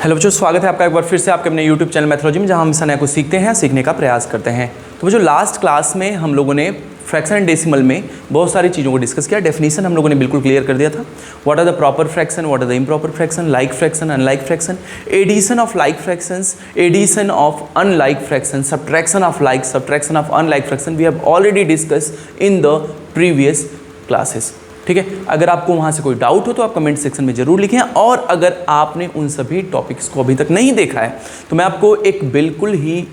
Hello बच्चों, स्वागत है आपका एक बार फिर से आपके अपने यूट्यूब चैनल मैथोलॉजी में, जहां हम हमेशा नया कुछ सीखते हैं, सीखने का प्रयास करते हैं। तो बच्चों, लास्ट क्लास में हम लोगों ने फ्रैक्शन एंड डेसिमल में बहुत सारी चीज़ों को डिस्कस किया। डेफिनेशन हम लोगों ने बिल्कुल क्लियर कर दिया था। What are the proper fraction, what are the improper fraction, like fraction, unlike fraction, addition of like fractions, addition of unlike fraction, subtraction of like, subtraction of unlike fraction. We have already discuss in the previous classes. ठीक है, अगर आपको वहाँ से कोई doubt हो तो आप कमेंट सेक्शन में ज़रूर लिखें, और अगर आपने उन सभी टॉपिक्स को अभी तक नहीं देखा है तो मैं आपको एक बिल्कुल ही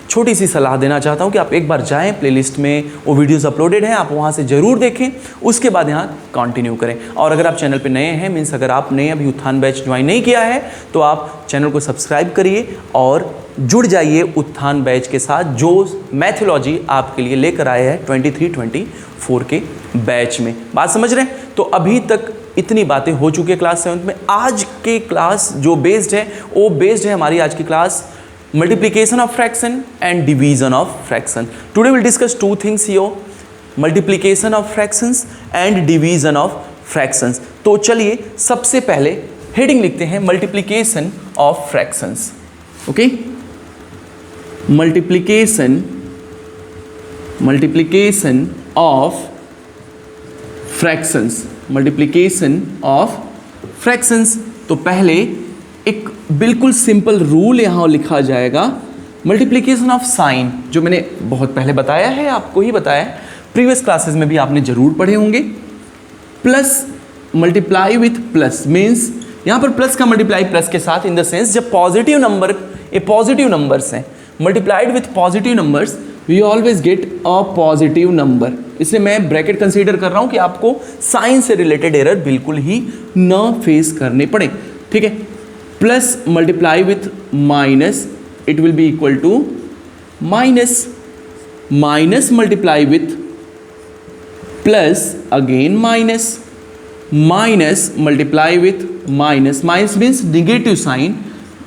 छोटी सी सलाह देना चाहता हूँ कि आप एक बार जाएं, प्लेलिस्ट में वो वीडियोस अपलोडेड हैं, आप वहाँ से ज़रूर देखें, उसके बाद यहाँ कंटिन्यू करें। और अगर आप चैनल पे नए हैं, मीन्स अगर आपने अभी उत्थान बैच ज्वाइन नहीं किया है तो आप चैनल को सब्सक्राइब करिए और जुड़ जाइए उत्थान बैच के साथ, जो मैथोलॉजी आपके लिए लेकर आए हैं 23-24 के बैच में। बात समझ रहे हैं? तो अभी तक इतनी बातें हो चुकी है क्लास 7 में। आज के क्लास जो बेस्ड है वो बेस्ड है हमारी आज की class multiplication of fraction and division of fraction. Today we'll discuss two things here, multiplication of fractions and division of fractions. तो चलिए सबसे पहले हेडिंग लिखते हैं multiplication of fractions. Okay? multiplication of fractions, multiplication of fractions. तो पहले एक बिल्कुल सिंपल रूल यहाँ लिखा जाएगा, मल्टीप्लिकेशन ऑफ साइन, जो मैंने बहुत पहले बताया है, आपको ही बताया है, प्रीवियस क्लासेस में भी आपने जरूर पढ़े होंगे। Plus multiply with plus means यहाँ पर प्लस का मल्टीप्लाई प्लस के साथ, इन द सेंस जब पॉजिटिव नंबर, ये पॉजिटिव नंबर्स हैं, multiplied with positive numbers we always get a positive number. इसलिए मैं ब्रैकेट कंसीडर कर रहा हूँ कि आपको साइन से रिलेटेड एरर बिल्कुल ही न फेस करने पड़े। ठीक है, plus multiply with minus, it will be equal to minus, minus multiply with plus again minus, minus multiply with minus, minus means negative sign,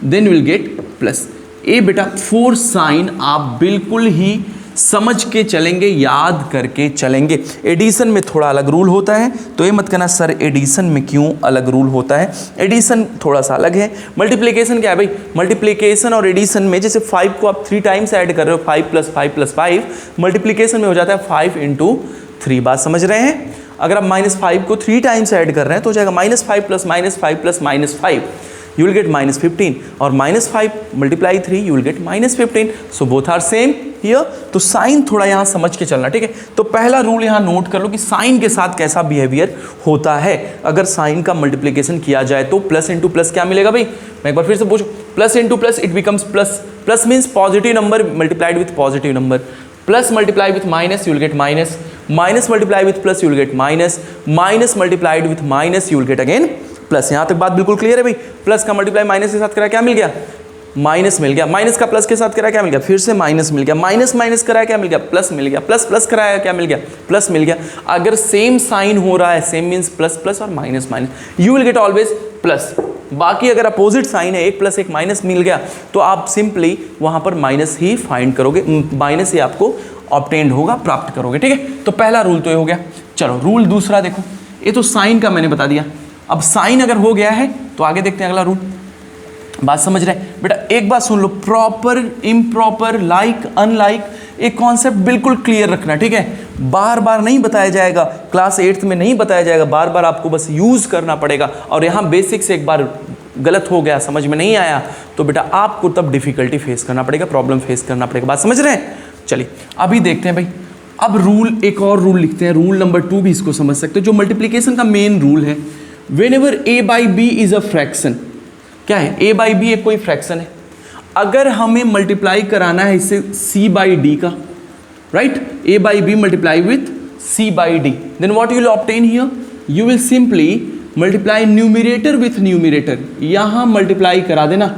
then will get plus. ये बेटा 4 sign आप बिल्कुल ही समझ के चलेंगे, याद करके चलेंगे। एडिशन में थोड़ा अलग रूल होता है, तो ये मत कहना सर एडिशन में क्यों अलग रूल होता है, एडिशन थोड़ा सा अलग है। मल्टीप्लिकेशन क्या है भाई, मल्टीप्लिकेशन और एडिशन में जैसे 5 को आप 3 टाइम्स ऐड कर रहे हो, 5 + 5 + 5, मल्टीप्लिकेशन में हो जाता है 5 × 3। बात समझ रहे हैं? अगर आप -5 को 3 टाइम्स ऐड कर रहे हैं तो हो जाएगा -5 + -5 + -5, you will get -15, और -5 × 3 you will get -15. So both are same here. तो साइन थोड़ा यहाँ समझ के चलना, ठीक है। तो पहला रूल यहाँ नोट कर लो कि साइन के साथ कैसा बिहेवियर होता है। अगर साइन का मल्टीप्लिकेशन किया जाए तो प्लस इंटू प्लस क्या मिलेगा भाई, मैं एक बार फिर से पूछूं, plus into plus it becomes plus, plus means positive number multiplied with positive number, plus multiply with minus you will get minus, minus multiply with plus you will get minus, minus multiplied with minus you will gate again plus. यहां तक बात बिल्कुल clear है भाई। Plus का multiply minus के साथ करा क्या मिल गया, माइनस मिल गया, माइनस का प्लस के साथ करा क्या मिल गया, फिर से माइनस मिल गया, माइनस माइनस कराया क्या मिल गया, प्लस मिल गया, प्लस प्लस कराया क्या मिल गया, प्लस मिल गया। अगर सेम साइन हो रहा है, सेम मीन्स प्लस प्लस और minus minus, you will gate always plus. बाकी अगर अपोजिट साइन है, 1 + 1 माइनस मिल गया, तो आप सिंपली वहां पर माइनस ही फाइंड करोगे, माइनस ही आपको ऑब्टेन्ड होगा, प्राप्त करोगे। ठीक है, तो पहला रूल तो ये हो गया। चलो रूल दूसरा देखो, ये तो साइन का मैंने बता दिया। अब साइन अगर हो गया है तो आगे देखते हैं अगला रूल। बात समझ रहे हैं बेटा? एक बात सुन लो, प्रॉपर, इम्प्रॉपर, लाइक, अनलाइक, एक कॉन्सेप्ट बिल्कुल क्लियर रखना, ठीक है। बार बार नहीं बताया जाएगा, क्लास 8th में नहीं बताया जाएगा, बार बार आपको बस यूज करना पड़ेगा। और यहाँ बेसिक से एक बार गलत हो गया, समझ में नहीं आया, तो बेटा आपको तब डिफिकल्टी फेस करना पड़ेगा, प्रॉब्लम फेस करना पड़ेगा। बात समझ रहे हैं? चलिए अभी देखते हैं भाई। अब रूल, एक और रूल लिखते हैं, रूल नंबर 2 भी इसको समझ सकते हो, जो मल्टीप्लीकेशन का मेन रूल है। Whenever a/b is a fraction, क्या है a/b एक कोई फ्रैक्शन है, अगर हमें मल्टीप्लाई कराना है इससे c/d का, right, a/b multiply with c/d, then what you will obtain here, you will simply multiply numerator with numerator, यहाँ मल्टीप्लाई करा देना,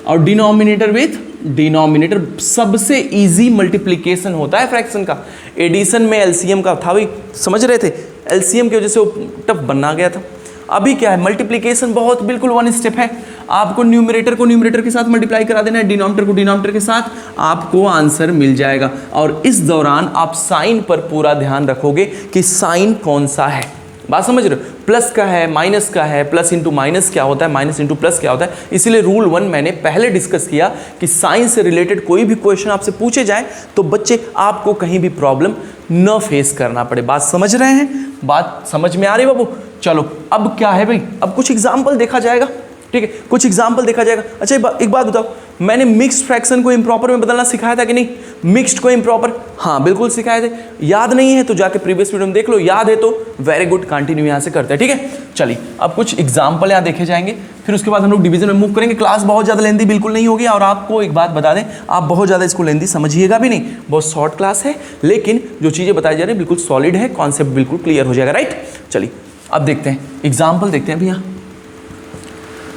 और डिनोमिनेटर विथ डिनोमिनेटर। सबसे इजी मल्टीप्लिकेशन होता है फ्रैक्शन का। एडिशन में एलसीएम का था भाई, समझ रहे थे, एलसीएम की वजह से वो टफ बनना गया था। अभी क्या है, मल्टीप्लिकेशन बहुत बिल्कुल 1 स्टेप है। आपको न्यूमरेटर को न्यूमरेटर के साथ मल्टीप्लाई करा देना है, डिनोमिनेटर को डिनोमिनेटर के साथ, आपको आंसर मिल जाएगा। और इस दौरान आप साइन पर पूरा ध्यान रखोगे कि साइन कौन सा है, बात समझ रहे हो? प्लस का है, माइनस का है, प्लस इंटू माइनस क्या होता है, माइनस इंटू प्लस क्या होता है। इसीलिए रूल 1 मैंने पहले डिस्कस किया कि साइंस से रिलेटेड कोई भी क्वेश्चन आपसे पूछे जाए तो बच्चे आपको कहीं भी प्रॉब्लम न फेस करना पड़े। बात समझ रहे हैं? बात समझ में आ रही बाबू? चलो अब क्या है भाई, अब कुछ एग्जाम्पल देखा जाएगा, ठीक है, कुछ एग्जाम्पल देखा जाएगा। अच्छा एक बात बताओ, मैंने मिक्स्ड फ्रैक्शन को इम्प्रॉपर में बदलना सिखाया था कि नहीं? मिक्स्ड को इम्प्रॉपर, हाँ बिल्कुल सिखाए थे। याद नहीं है तो जाके प्रीवियस वीडियो में देख लो, याद है तो वेरी गुड, कंटिन्यू यहाँ से करते हैं, ठीक है। चलिए अब कुछ एग्जाम्पल यहाँ देखे जाएंगे, फिर उसके बाद हम लोग डिवीजन में मूव करेंगे। क्लास बहुत ज़्यादा लेंदी बिल्कुल नहीं होगी, और आपको एक बात बता दें, आप बहुत ज़्यादा इसको लेंदी समझिएगा भी नहीं, बहुत शॉर्ट क्लास है, लेकिन जो चीज़ें बताई जा रही है बिल्कुल सॉलिड है, कॉन्सेप्ट बिल्कुल क्लियर हो जाएगा, राइट। चलिए अब देखते हैं एग्जाम्पल, देखते हैं भैया।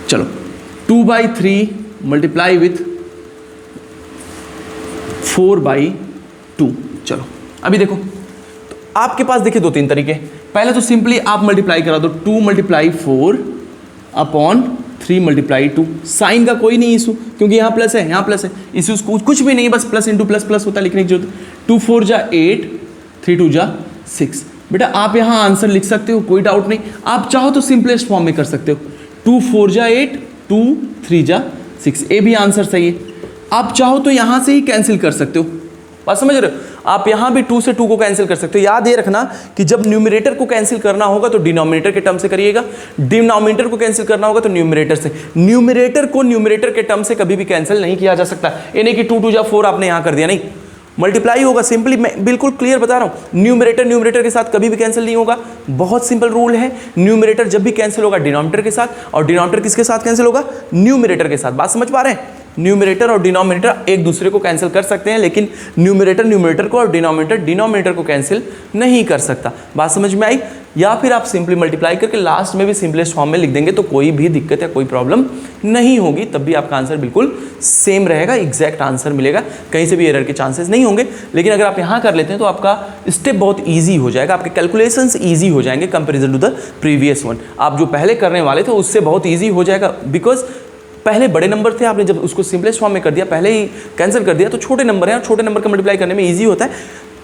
चलो 2/3 मल्टीप्लाई विथ 4/2। चलो अभी देखो, तो आपके पास देखिए 2-3 तरीके। पहले तो सिंपली आप मल्टीप्लाई करा दो, 2 × 4 अपॉन 3 × 2। साइन का कोई नहीं इशू, क्योंकि यहाँ प्लस है, यहाँ प्लस है, इशू कुछ भी नहीं है, बस प्लस इंटू प्लस प्लस होता है, लिखने की जरूरत। 2 4 जा 8, 3 2 जा 6। बेटा आप यहाँ आंसर लिख सकते हो, कोई डाउट नहीं। आप चाहो तो सिंपलेस्ट फॉर्म में कर सकते हो, 2 4 जा 8, 2 3 जा 6, ये भी आंसर सही है। आप चाहो तो यहाँ से ही कैंसिल कर सकते हो, बात समझ रहे हो? आप यहाँ भी 2 से 2 को कैंसिल कर सकते हो। याद ये रखना कि जब न्यूमरेटर को कैंसिल करना होगा तो डिनोमिनेटर के टर्म से करिएगा, डिनोमिनेटर को कैंसिल करना होगा तो न्यूमरेटर से। न्यूमरेटर को न्यूमरेटर के टर्म से कभी भी कैंसिल नहीं किया जा सकता। ये नहीं कि 2 2 जा 4 आपने यहाँ कर दिया, नहीं, मल्टीप्लाई होगा सिंपली। मैं बिल्कुल क्लियर बता रहा हूँ, न्यूमरेटर के साथ कभी भी कैंसिल नहीं होगा। बहुत सिंपल रूल है, न्यूमरेटर जब भी कैंसिल होगा डिनोमिनेटर के साथ, और डिनोमिनेटर किसके साथ कैंसिल होगा? न्यूमरेटर के साथ। बात समझ पा रहे हैं? न्यूमरेटर और डिनोमिनेटर एक दूसरे को कैंसिल कर सकते हैं, लेकिन न्यूमरेटर को और डिनोमिनेटर को कैंसिल नहीं कर सकता। बात समझ में आई? या फिर आप सिंपली मल्टीप्लाई करके लास्ट में भी सिंपलेस्ट फॉर्म में लिख देंगे तो कोई भी दिक्कत या कोई प्रॉब्लम नहीं होगी, तब भी आपका आंसर बिल्कुल सेम रहेगा, एग्जैक्ट आंसर मिलेगा, कहीं से भी एरर के चांसेस नहीं होंगे। लेकिन अगर आप यहाँ कर लेते हैं तो आपका स्टेप बहुत ईजी हो जाएगा, आपके कैलकुलेशंस ईजी हो जाएंगे comparison to the previous one. आप जो पहले करने वाले थे उससे बहुत ईजी हो जाएगा, बिकॉज पहले बड़े नंबर थे, आपने जब उसको सिंपलेस्ट फॉर्म में कर दिया, पहले ही कैंसिल कर दिया, तो छोटे नंबर हैं और छोटे नंबर का मल्टीप्लाई करने में ईजी होता है,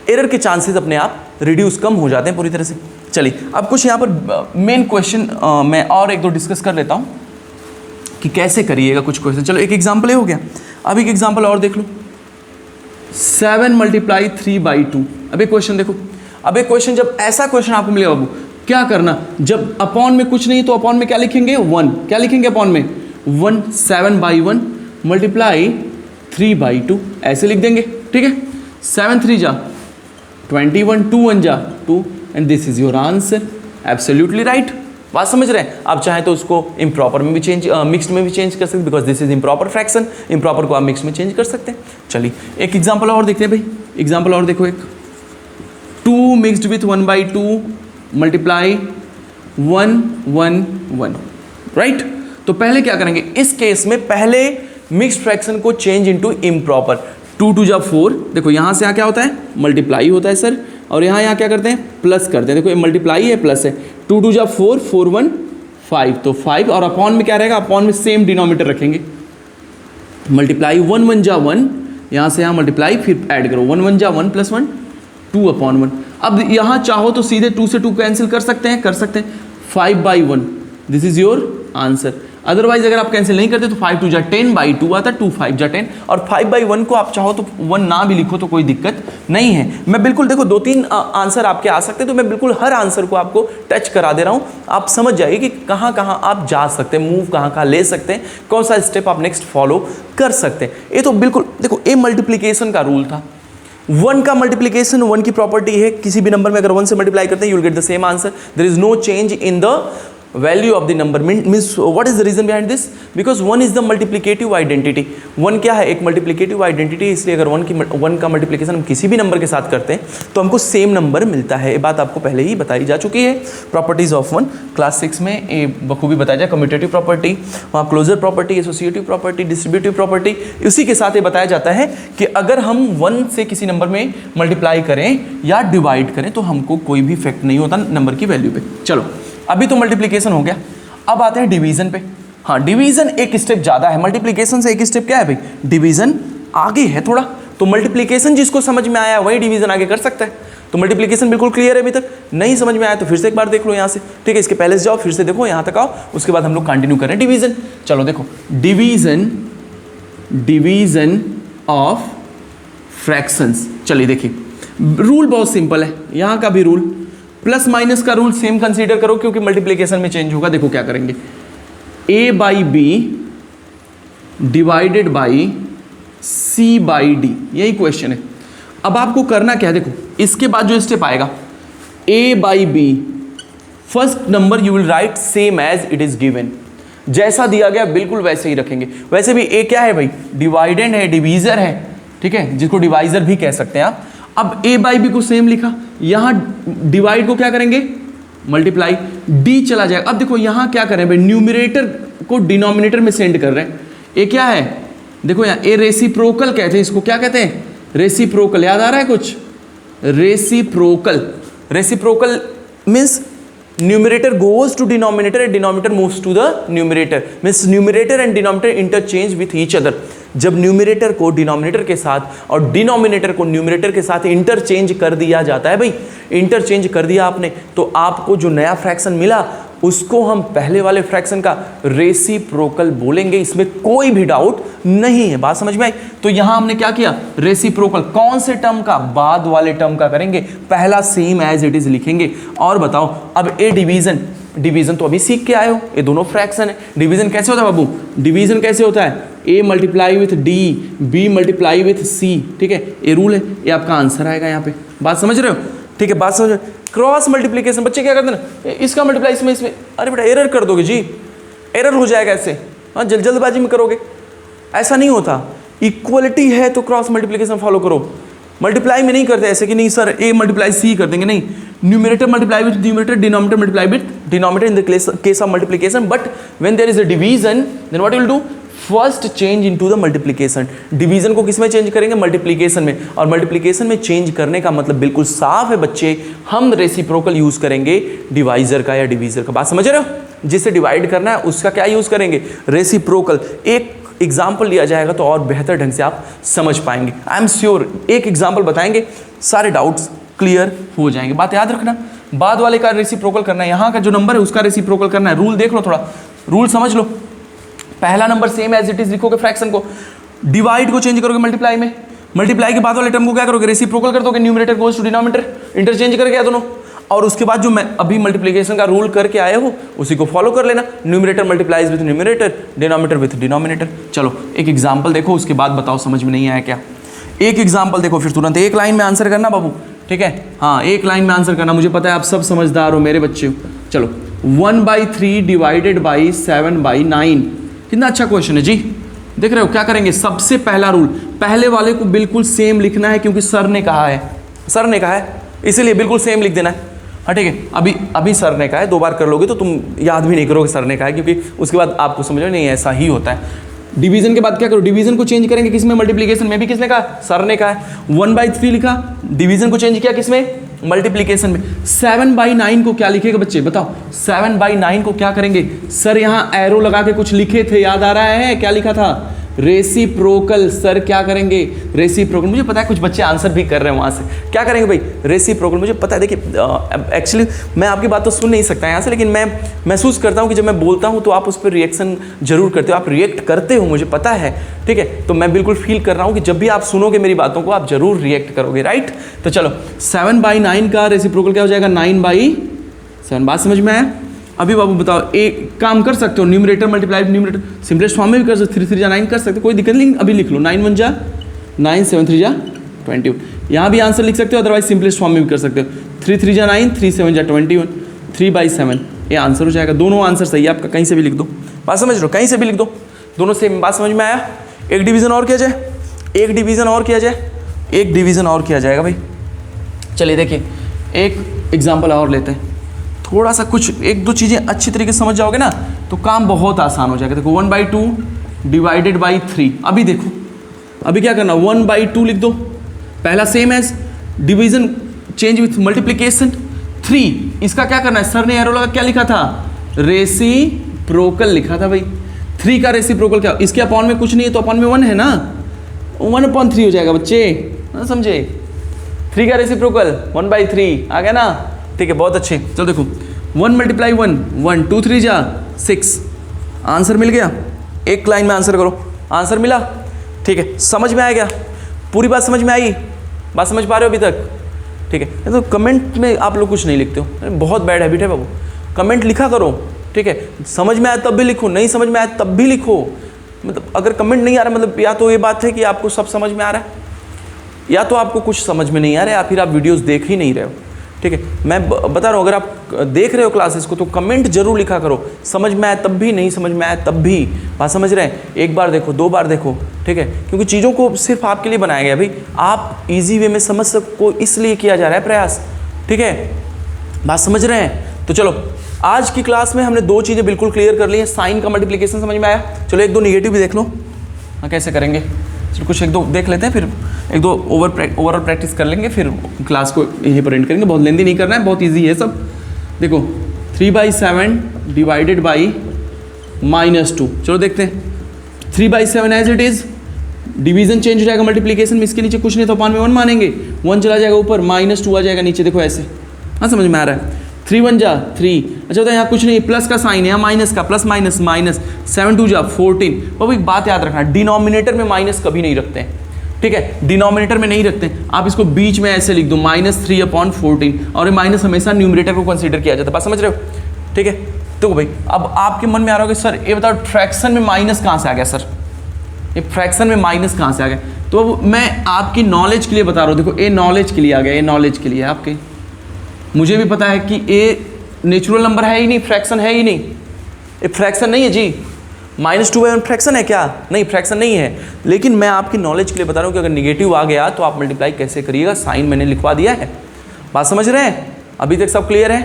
एरर के चांसेस अपने आप रिड्यूस कम हो जाते हैं पूरी तरह से। चलिए अब कुछ यहाँ पर मेन क्वेश्चन मैं और एक दो डिस्कस कर लेता हूँ कि कैसे करिएगा कुछ क्वेश्चन। चलो एक एग्जाम्पल हो गया, अब एक एग्जाम्पल और देख लो, 7 × 3/2। अब एक क्वेश्चन देखो, अब एक क्वेश्चन, जब ऐसा क्वेश्चन आपको मिलेगा बाबू, क्या करना, जब अपॉन में कुछ नहीं तो अपॉन में क्या लिखेंगे? 1। क्या लिखेंगे अपॉन में? 1। 7/1 मल्टीप्लाई 3/2, ऐसे लिख देंगे, ठीक है। 7 3 जा 21, 2 1 जा 2, and this is your answer, absolutely right. बात समझ रहे हैं? आप चाहें तो उसको इम्प्रॉपर में भी चेंज, मिक्स्ड में भी चेंज कर सकते हैं, because this is improper fraction, improper को आप मिक्स में चेंज कर सकते हैं। चलिए एक एग्जाम्पल और देखते हैं भाई, एग्जाम्पल और देखो, एक 2 मिक्सड विथ 1/2 मल्टीप्लाई 1 1 1, राइट। तो पहले क्या करेंगे इस केस में, पहले मिक्स्ड फ्रैक्शन को चेंज इनटू इम्प्रॉपर। 2 2 जा 4, देखो यहाँ से यहाँ क्या होता है? मल्टीप्लाई होता है सर, और यहाँ क्या करते हैं? प्लस करते हैं। देखो ये मल्टीप्लाई है, प्लस है। 2 2 जा 4, 4 1 5, तो 5, और अपॉन में क्या रहेगा? अपॉन में सेम डिनोमिनेटर रखेंगे, मल्टीप्लाई 1 1 जा 1, यहाँ से यहाँ मल्टीप्लाई, फिर ऐड करो 1 1 जा 1 + 1, 2/1। अब यहाँ चाहो तो सीधे 2 से 2 कैंसिल कर सकते हैं, 5/1, this is your answer. Otherwise अगर आप कैंसिल नहीं करते तो 5 2 जा 10/2 आता, 2 5 जा 10, और 5/1 को आप चाहो तो 1 ना भी लिखो तो कोई दिक्कत नहीं है। मैं बिल्कुल देखो 2-3 आंसर आपके आ सकते हैं, तो मैं बिल्कुल हर आंसर को आपको टच करा दे रहा हूँ, आप समझ जाइए कि कहाँ कहाँ आप जा सकते हैं, मूव कहाँ कहाँ ले सकते हैं, कौन सा स्टेप आप नेक्स्ट फॉलो कर सकते हैं। ये तो बिल्कुल देखो, ये मल्टीप्लीकेशन का रूल था। 1 का मल्टीप्लीकेशन, 1 की प्रॉपर्टी है, किसी भी नंबर में अगर 1 से मल्टीप्लाई करते हैं you will get the same answer, there is no change in the value of the number. Means what is the reason behind this? Because 1 is the multiplicative identity. 1 क्या है? एक मल्टीप्लिकेटिव आइडेंटिटी, इसलिए अगर 1 का multiplication हम किसी भी number के साथ करते हैं तो हमको सेम नंबर मिलता है। ये बात आपको पहले ही बताई जा चुकी है। प्रॉपर्टीज ऑफ 1 क्लास 6 में ये बखूबी बताया जाए, कम्यूटेटिव प्रॉपर्टी, वहाँ closure property, associative property, distributive property. उसी के साथ ये बताया जाता है कि अगर हम 1 से किसी नंबर में मल्टीप्लाई करें या डिवाइड करें तो हमको कोई भी इफेक्ट नहीं होता नंबर की वैल्यू पे। चलो अभी तो मल्टीप्लिकेशन हो गया, अब आते हैं डिवीजन पे। हाँ, डिवीजन एक स्टेप ज़्यादा है, मल्टीप्लिकेशन से एक स्टेप क्या है भाई? डिवीजन आगे है थोड़ा। तो मल्टीप्लिकेशन जिसको समझ में आया वही डिवीजन आगे कर सकता है। तो मल्टीप्लिकेशन बिल्कुल क्लियर है अभी तक? नहीं समझ में आया तो फिर से एक बार देख लो यहाँ से, ठीक है? इसके पहले से जाओ, फिर से देखो, यहाँ तक आओ, उसके बाद हम लोग कंटिन्यू करें डिवीजन। चलो देखो, डिवीजन ऑफ फ्रैक्शंस। चलिए देखिए, रूल बहुत सिंपल है, यहाँ का भी रूल, प्लस माइनस का रूल सेम कंसीडर करो क्योंकि मल्टीप्लिकेशन में चेंज होगा। देखो क्या करेंगे, a by B divided by C by D, यही क्वेश्चन है। अब आपको करना क्या है, देखो इसके बाद जो स्टेप आएगा, a by B, first number you will write same as it is given, जैसा दिया गया बिल्कुल वैसे ही रखेंगे। वैसे भी a क्या है भाई, डिवाइडेंड है, डिवीजर है, ठीक है, जिसको डिवाइजर भी कह सकते हैं आप। अब a बाई बी को सेम लिखा, यहां डिवाइड को क्या करेंगे, मल्टीप्लाई, d चला जाएगा। अब देखो यहां क्या करें भाई, न्यूमरेटर को डिनोमिनेटर में सेंड कर रहे हैं। a क्या है, देखो यहाँ a रेसिप्रोकल कहते हैं इसको, क्या कहते हैं, रेसिप्रोकल, याद आ रहा है कुछ, reciprocal means numerator goes to denominator and denominator moves to the numerator, means numerator and denominator interchange with each other. जब न्यूमरेटर को डिनोमिनेटर के साथ और डिनोमिनेटर को न्यूमरेटर के साथ इंटरचेंज कर दिया जाता है भाई, इंटरचेंज कर दिया आपने, तो आपको जो नया फ्रैक्शन मिला उसको हम पहले वाले फ्रैक्शन का रेसिप्रोकल बोलेंगे, इसमें कोई भी डाउट नहीं है। बात समझ में आई? तो यहां हमने क्या किया, रेसिप्रोकल कौन से टर्म का, बाद वाले टर्म का करेंगे, पहला सेम एज इट इज लिखेंगे। और बताओ अब ए डिवीजन तो अभी सीख के आए हो, ये दोनों फ्रैक्शन है। डिवीजन कैसे होता है बाबू, डिवीजन कैसे होता है, A multiply with D, B multiply with C, ठीक है, ये रूल है, ये आपका आंसर आएगा यहाँ पे। बात समझ रहे हो, ठीक है, बात समझ। क्रॉस मल्टीप्लिकेशन बच्चे क्या करते हैं ना, इसका मल्टीप्लाई इसमें, अरे बेटा एरर कर दोगे जी, एरर हो जाएगा ऐसे, हाँ जल्दबाजी में करोगे, ऐसा नहीं होता। इक्वलिटी है तो क्रॉस मल्टीप्लिकेशन फॉलो करो, मल्टीप्लाई में नहीं करते ऐसे कि नहीं सर ए मल्टीप्लाई सी कर देंगे, नहीं, numerator multiply with numerator, denominator multiply with denominator in the case of multiplication, but when there is a division then what you will do, first change into the multiplication. Division को किस में change करेंगे, multiplication में, और multiplication में change करने का मतलब बिल्कुल साफ है बच्चे, हम रेसिप्रोकल यूज करेंगे डिवाइजर का या डिवीजर का। बात समझ रहे हो, जिसे डिवाइड करना है उसका क्या यूज करेंगे, रेसिप्रोकल। एक एग्जाम्पल लिया जाएगा तो और बेहतर ढंग से आप समझ पाएंगे, आई एम श्योर। एक एग्जाम्पल बताएंगे, सारे डाउट्स क्लियर हो जाएंगे। बात याद रखना, बाद वाले का रेसिप्रोकल करना है, यहाँ का जो नंबर है उसका रेसिप्रोकल करना है। रूल देख लो, थोड़ा रूल समझ लो। पहला number same as it is लिखोगे फ्रैक्शन को, डिवाइड को चेंज करोगे मल्टीप्लाई में, मल्टीप्लाई के बाद वाले टर्म को क्या करोगे, रेसिप्रोकल कर दोगे, numerator goes to denominator, interchange करके दोनों, और उसके बाद जो मैं अभी मल्टीप्लिकेशन का रूल करके आए हो उसी को फॉलो कर लेना, numerator multiplies with numerator, denominator with denominator. चलो एक एग्जाम्पल देखो, उसके बाद बताओ समझ में नहीं आया क्या। एक एग्जाम्पल देखो, फिर तुरंत एक लाइन में आंसर करना बाबू, ठीक है, हाँ एक लाइन में आंसर करना। मुझे पता है आप सब समझदार हो मेरे बच्चे हो। चलो 1/3 डिवाइडेड बाई 7/9, कितना अच्छा क्वेश्चन है जी। देख रहे हो क्या करेंगे, सबसे पहला रूल, पहले वाले को बिल्कुल सेम लिखना है क्योंकि सर ने कहा है, इसीलिए बिल्कुल सेम लिख देना है। हाँ ठीक है, अभी सर ने कहा है, 2 बार कर लोगे तो तुम याद भी नहीं करोगे सर ने कहा है, क्योंकि उसके बाद आपको समझ में नहीं ऐसा ही होता है। डिवीजन के बाद क्या करो, डिवीजन को चेंज करेंगे किसमें, मल्टीप्लिकेशन में। भी किसने कहा, सर ने कहा है। 1/3 लिखा, डिवीजन को चेंज किया किसमें, मल्टीप्लिकेशन में। 7/9 को क्या लिखेगा बच्चे, बताओ 7/9 को क्या करेंगे। सर यहाँ एरो लगा के कुछ लिखे थे, याद आ रहा है क्या लिखा था, रेसिप्रोकल। सर क्या करेंगे, रेसिप्रोकल। मुझे पता है कुछ बच्चे आंसर भी कर रहे हैं वहाँ से, क्या करेंगे भाई, रेसिप्रोकल। मुझे पता है, देखिए एक्चुअली मैं आपकी बात तो सुन नहीं सकता यहाँ से, लेकिन मैं महसूस करता हूँ कि जब मैं बोलता हूँ तो आप उस पर रिएक्शन जरूर करते हो, आप रिएक्ट करते हो, मुझे पता है, ठीक है। तो मैं बिल्कुल फील कर रहा हूँ कि जब भी आप सुनोगे मेरी बातों को आप जरूर रिएक्ट करोगे, राइट। तो चलो 7/9 का रेसिप्रोकल क्या हो जाएगा, 9/7। बात समझ में आया। अभी बाबू बताओ, एक काम कर सकते हो, numerator multiply numerator, simplest form में भी कर सकते, 3 3 जा 9 कर सकते, कोई दिक्कत नहीं। अभी लिख लो 9 1 जा 9, 7 3 जा 21। यहाँ भी आंसर लिख सकते हो, अदरवाइज सिंपलेस्ट फॉर्म में भी कर सकते हो, 3 3 जा 9, 3 7 जा 21, 3/7 ये आंसर हो जाएगा। दोनों आंसर सही है आपका, कहीं से भी लिख दो। बात समझ लो, कहीं से भी लिख दो, दोनों सेम। बात समझ में आया। एक डिवीजन और किया जाए, एक डिवीजन और किया जाएगा भाई। चलिए देखिए एक एग्जाम्पल और लेते हैं, थोड़ा सा कुछ 1-2 चीज़ें अच्छी तरीके से समझ जाओगे ना तो काम बहुत आसान हो जाएगा। देखो 1/2 डिवाइडेड बाई 3। अभी देखो, अभी क्या करना, 1/2 लिख दो, पहला same as, division change with multiplication. 3 इसका क्या करना है, सर ने एरो लगा क्या लिखा था, रेसिप्रोकल लिखा था भाई। 3 का रेसिप्रोकल क्या, इसके अपॉन में कुछ नहीं है तो अपॉन में 1 है ना, 1/3 हो जाएगा बच्चे, समझे। 3 का रेसिप्रोकल 1/3 आ गया ना, ठीक है, बहुत अच्छे। चलो देखो 1 × 1 1 2 3 जा 6, आंसर मिल गया। एक लाइन में आंसर करो, आंसर मिला, ठीक है। समझ में आ गया, पूरी बात समझ में आई, बात समझ पा रहे हो अभी तक, ठीक है। तो कमेंट में आप लोग कुछ नहीं लिखते हो, बहुत बैड हैबिट है बाबू, कमेंट लिखा करो, ठीक है। समझ में आया तब भी लिखो, नहीं समझ में आया तब भी लिखो। मतलब अगर कमेंट नहीं आ रहा, मतलब या तो ये बात है कि आपको सब समझ में आ रहा है, या तो आपको कुछ समझ में नहीं आ रहा है, या फिर आप वीडियोस देख ही नहीं रहे हो, ठीक है। मैं बता रहा हूँ, अगर आप देख रहे हो क्लासेस को तो कमेंट जरूर लिखा करो, समझ में आया तब भी, नहीं समझ में आया तब भी। बात समझ रहे हैं, एक बार देखो, 2 बार देखो, ठीक है, क्योंकि चीज़ों को सिर्फ आपके लिए बनाया गया भाई, आप इजी वे में समझ सको, इसलिए किया जा रहा है प्रयास, ठीक है। बात समझ रहे हैं। तो चलो आज की क्लास में हमने 2 चीज़ें बिल्कुल क्लियर कर ली हैं। साइन का मल्टीप्लिकेशन समझ में आया, चलो 1-2 निगेटिव भी देख लो, हाँ कैसे करेंगे, चलो कुछ 1-2 देख लेते हैं, फिर 1-2 ओवरऑल प्रैक्टिस कर लेंगे, फिर क्लास को यहीं पर एंड करेंगे। बहुत लेंदी नहीं करना है, बहुत इजी है सब। देखो 3/7 डिवाइडेड बाई -2, चलो देखते हैं। 3/7 as it is, division change हो जाएगा, मल्टीप्लिकेशन में इसके नीचे कुछ नहीं तो अपान में 1 मानेंगे, 1 चला जाएगा ऊपर, -2 आ जाएगा नीचे, देखो ऐसे, हाँ समझ में आ रहा है। 3 1 जा 3, अच्छा होता है यहाँ कुछ नहीं, प्लस का साइन है, यहाँ माइनस का, प्लस माइनस माइनस, 7 2 जा 14। बाबू एक बात याद रखना, डिनोमिनेटर में माइनस कभी नहीं रखते हैं, ठीक है, डिनोमिनेटर में नहीं रखते हैं। आप इसको बीच में ऐसे लिख दो, -3/14, और ये माइनस हमेशा न्यूमरेटर को कंसीडर किया जाता है, बात समझ रहे हो, ठीक है। तो भाई अब आपके मन में आ रहा होगा सर ये बताओ फ्रैक्शन में माइनस कहाँ से आ गया, सर ये फ्रैक्शन में माइनस कहाँ से आ गया। तो अब मैं आपकी नॉलेज के लिए बता रहा हूँ, देखो ये नॉलेज के लिए आ गया, ये नॉलेज के लिए आपके, मुझे भी पता है कि ये नेचुरल नंबर है ही नहीं, फ्रैक्शन है ही नहीं, ये फ्रैक्शन नहीं है जी। -2/1 फ्रैक्शन है क्या? नहीं, फ्रैक्शन नहीं है, लेकिन मैं आपकी नॉलेज के लिए बता रहा हूँ कि अगर निगेटिव आ गया तो आप मल्टीप्लाई कैसे करिएगा, साइन मैंने लिखवा दिया है, बात समझ रहे हैं, अभी तक सब क्लियर है,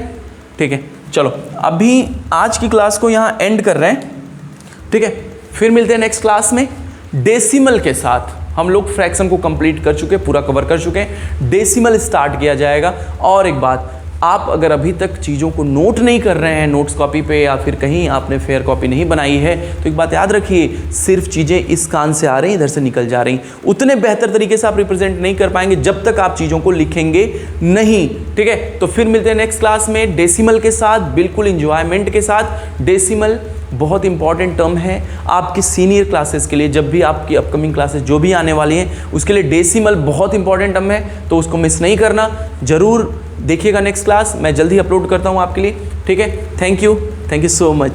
ठीक है। चलो अभी आज की क्लास को यहाँ एंड कर रहे हैं, ठीक है, फिर मिलते हैं नेक्स्ट क्लास में डेसिमल के साथ। हम लोग फ्रैक्शन को कंप्लीट कर चुके, पूरा कवर कर चुके हैं, डेसिमल स्टार्ट किया जाएगा। और एक बात, आप अगर अभी तक चीज़ों को नोट नहीं कर रहे हैं नोट्स कॉपी पे, या फिर कहीं आपने फेयर कॉपी नहीं बनाई है, तो एक बात याद रखिए, सिर्फ चीज़ें इस कान से आ रही, इधर से निकल जा रही, उतने बेहतर तरीके से आप रिप्रेजेंट नहीं कर पाएंगे जब तक आप चीज़ों को लिखेंगे नहीं, ठीक है। तो फिर मिलते हैं नेक्स्ट क्लास में डेसिमल के साथ, बिल्कुल इंजॉयमेंट के साथ। डेसिमल बहुत इंपॉर्टेंट टर्म है आपकी सीनियर क्लासेस के लिए, जब भी आपकी अपकमिंग क्लासेस जो भी आने वाली हैं उसके लिए डेसिमल बहुत इंपॉर्टेंट टर्म है, तो उसको मिस नहीं करना, जरूर देखिएगा नेक्स्ट क्लास, मैं जल्दी अपलोड करता हूँ आपके लिए, ठीक है। Thank you so much.